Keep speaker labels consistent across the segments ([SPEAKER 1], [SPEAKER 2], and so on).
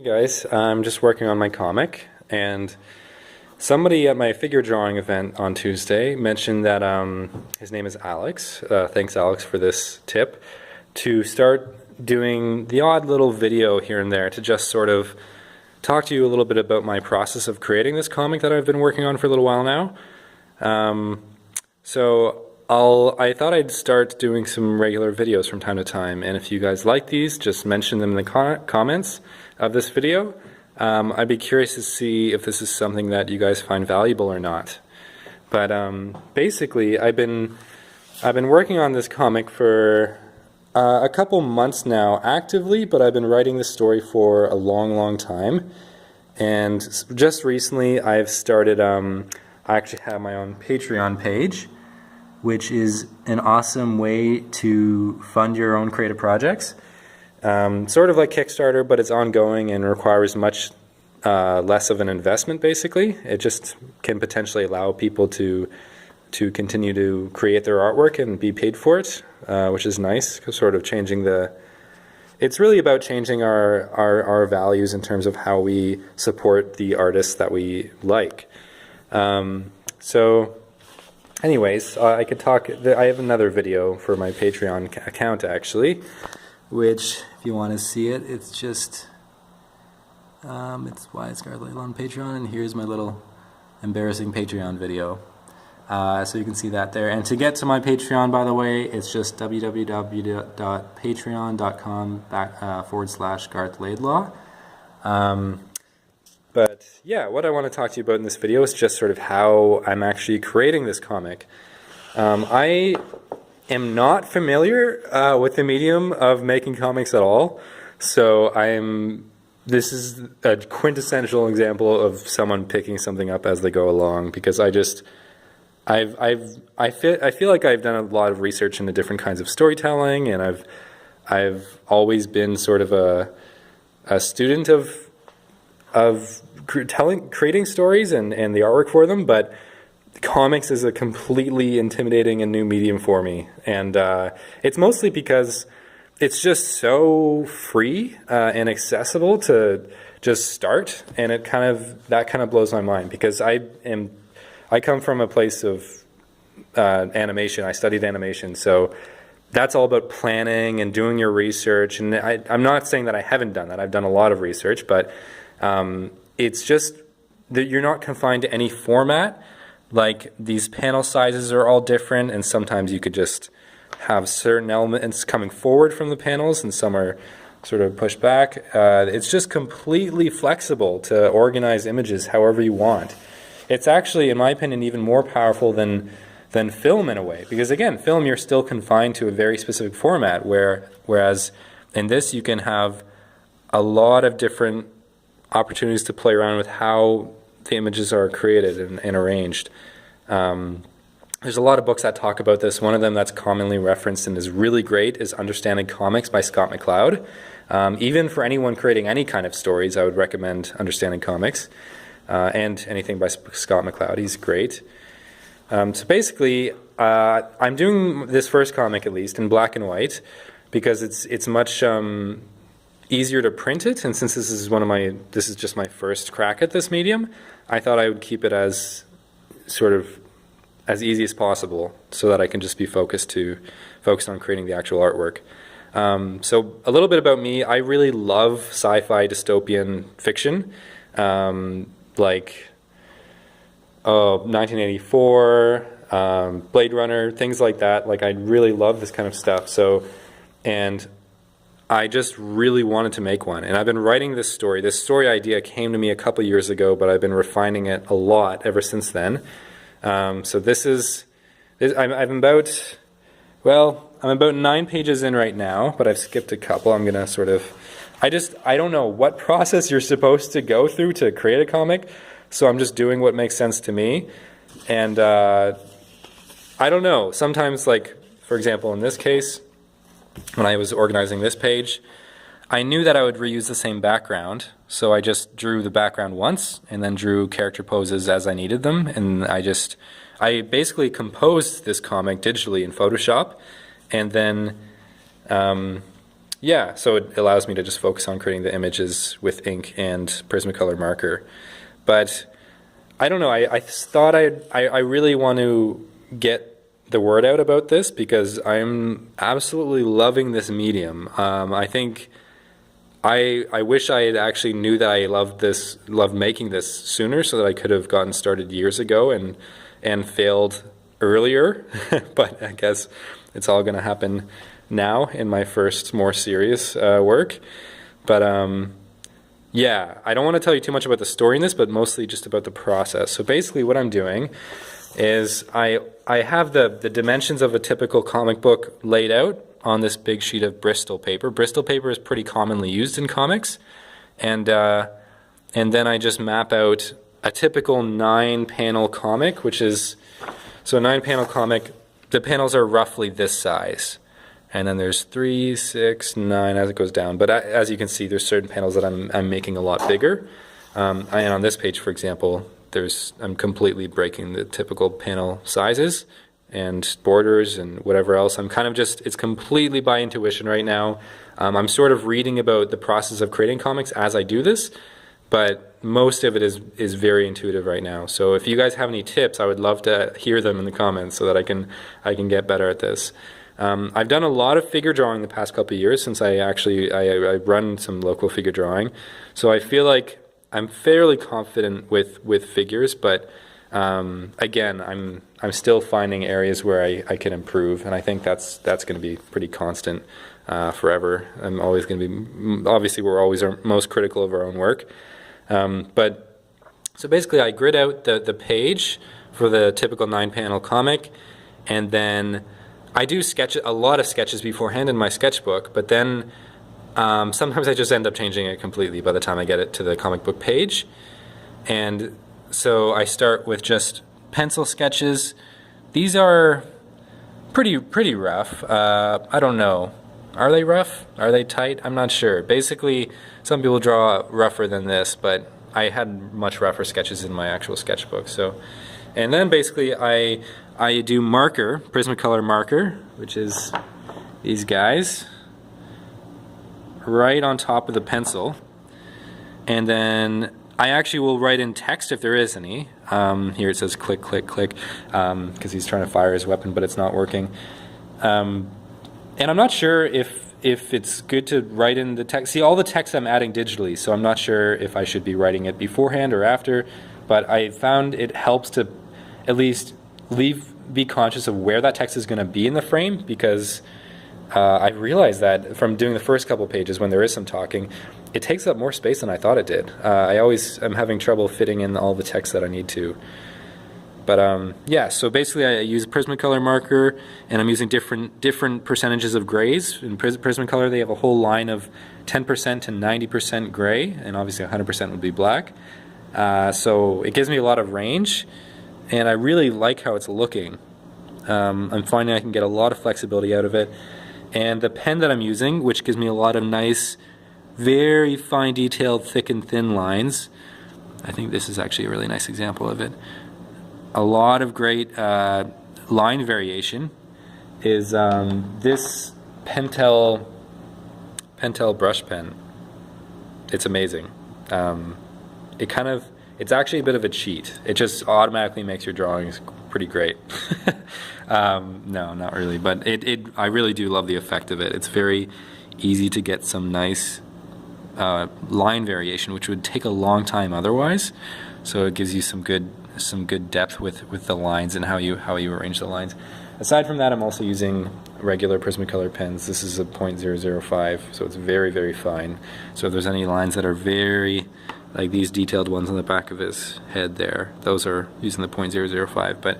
[SPEAKER 1] Hey guys, I'm just working on my comic, and somebody at my figure drawing event on Tuesday mentioned that his name is Alex. Thanks, Alex, for this tip to start doing the odd little video here and there to just sort of talk to you a little bit about my process of creating this comic that I've been working on for a little while now. I thought I'd start doing some regular videos from time to time, and if you guys like these, just mention them in the comments of this video. I'd be curious to see if this is something that you guys find valuable or not. But basically, I've been working on this comic for a couple months now actively, but I've been writing this story for a long time. And just recently, I've started. I actually have my own Patreon page, which is an awesome way to fund your own creative projects. Sort of like Kickstarter, but it's ongoing and requires much less of an investment, basically. It just can potentially allow people to continue to create their artwork and be paid for it, which is nice, sort of changing the... It's really about changing our values in terms of how we support the artists that we like. Anyways, I could talk. I have another video for my Patreon account actually, which, if you want to see it, it's just it's Wyatt Scarlett on Patreon, and here's my little embarrassing Patreon video. So you can see that there. And to get to my Patreon, by the way, it's just www.patreon.com/Garth Laidlaw. But yeah, what I want to talk to you about in this video is just sort of how I'm actually creating this comic. I am not familiar with the medium of making comics at all, so this is a quintessential example of someone picking something up as they go along, because I feel like I've done a lot of research into different kinds of storytelling, and I've always been sort of a student of creating stories and the artwork for them, but comics is a completely intimidating and new medium for me, and it's mostly because it's just so free and accessible to just start, and that kind of blows my mind, because I come from a place of animation. I studied animation, so that's all about planning and doing your research, and I'm not saying that I haven't done that. I've done a lot of research, but it's just that you're not confined to any format. Like, these panel sizes are all different, and sometimes you could just have certain elements coming forward from the panels and some are sort of pushed back. It's just completely flexible to organize images however you want. It's actually, in my opinion, even more powerful than film in a way, because again, film, you're still confined to a very specific format, whereas in this you can have a lot of different opportunities to play around with how the images are created and arranged. There's a lot of books that talk about this. One of them that's commonly referenced and is really great is Understanding Comics by Scott McCloud. Even for anyone creating any kind of stories, I would recommend Understanding Comics and anything by Scott McCloud. He's great. So basically, I'm doing this first comic, at least, in black and white, because it's much easier to print it, and since this is just my first crack at this medium, I thought I would keep it as easy as possible, so that I can just be focused on creating the actual artwork. So a little bit about me: I really love sci-fi dystopian fiction, like 1984, Blade Runner, things like that. Like, I really love this kind of stuff. And I just really wanted to make one, and I've been writing this story. This story idea came to me a couple years ago, but I've been refining it a lot ever since then. I'm about 9 pages in right now, but I've skipped a couple. I'm gonna I don't know what process you're supposed to go through to create a comic, so I'm just doing what makes sense to me. And I don't know. Sometimes, like, for example, in this case, when I was organizing this page, I knew that I would reuse the same background, so I just drew the background once and then drew character poses as I needed them, and I basically composed this comic digitally in Photoshop, and then Yeah, so it allows me to just focus on creating the images with ink and Prismacolor marker. But I don't know, I thought I really want to get the word out about this because I'm absolutely loving this medium. I think I wish I had actually knew that I loved making this sooner, so that I could have gotten started years ago and failed earlier. But I guess it's all going to happen now in my first more serious work. But yeah, I don't want to tell you too much about the story in this, but mostly just about the process. So basically what I'm doing is I have the dimensions of a typical comic book laid out on this big sheet of Bristol paper. Bristol paper is pretty commonly used in comics, and then I just map out a typical 9-panel comic, which is, so a 9-panel comic, the panels are roughly this size. And then there's 3, 6, 9 as it goes down. But as you can see, there's certain panels that I'm making a lot bigger. And on this page, for example, I'm completely breaking the typical panel sizes and borders and whatever else. I'm kind of just, it's completely by intuition right now. I'm sort of reading about the process of creating comics as I do this, but most of it is very intuitive right now. So if you guys have any tips, I would love to hear them in the comments so that I can get better at this. I've done a lot of figure drawing the past couple of years since I run some local figure drawing. So I feel like I'm fairly confident with figures, but again, I'm still finding areas where I can improve, and I think that's going to be pretty constant forever. I'm always going to be, obviously we're always most critical of our own work. But so basically I grid out the page for the typical 9-panel comic, and then I do a lot of sketches beforehand in my sketchbook, but then sometimes I just end up changing it completely by the time I get it to the comic book page. And so I start with just pencil sketches. These are pretty rough. I don't know. Are they rough? Are they tight? I'm not sure. Basically, some people draw rougher than this, but I had much rougher sketches in my actual sketchbook. And then basically I do marker, Prismacolor marker, which is these guys, right on top of the pencil. And then I actually will write in text if there is any. Here it says click, click, click, because he's trying to fire his weapon, but it's not working. And I'm not sure if it's good to write in the text. See, all the text I'm adding digitally, so I'm not sure if I should be writing it beforehand or after, but I found it helps to at least be conscious of where that text is going to be in the frame, because I realized that from doing the first couple pages when there is some talking, it takes up more space than I thought it did. I always am having trouble fitting in all the text that I need to. But yeah, so basically I use Prismacolor marker, and I'm using different percentages of grays. In Prismacolor they have a whole line of 10% to 90% gray, and obviously 100% would be black. So it gives me a lot of range, and I really like how it's looking. I'm finding I can get a lot of flexibility out of it. And the pen that I'm using, which gives me a lot of nice, very fine detailed, thick and thin lines. I think this is actually a really nice example of it. A lot of great line variation is this Pentel brush pen. It's amazing. It's actually a bit of a cheat. It just automatically makes your drawings pretty great. No, not really, but I really do love the effect of it. It's very easy to get some nice line variation, which would take a long time otherwise. So it gives you some good depth with the lines and how you arrange the lines. Aside from that, I'm also using regular Prismacolor pens. This is a .005, so it's very, very fine. So if there's any lines that are very, like these detailed ones on the back of his head there, those are using the .005. But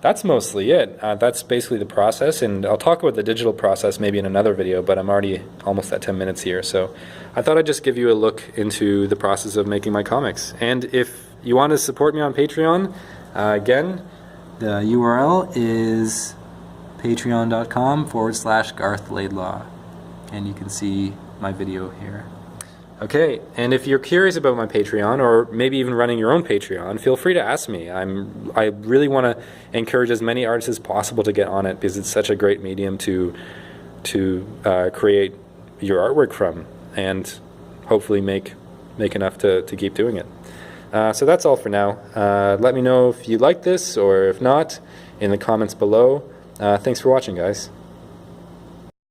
[SPEAKER 1] that's mostly it. That's basically the process, and I'll talk about the digital process maybe in another video, but I'm already almost at 10 minutes here, so I thought I'd just give you a look into the process of making my comics. And if you want to support me on Patreon, again, the URL is patreon.com/Garth Laidlaw, and you can see my video here. Okay, and if you're curious about my Patreon, or maybe even running your own Patreon, feel free to ask me. I really want to encourage as many artists as possible to get on it, because it's such a great medium to to create your artwork from, and hopefully make enough to keep doing it. So that's all for now. Let me know if you like this, or if not, in the comments below. Thanks for watching, guys.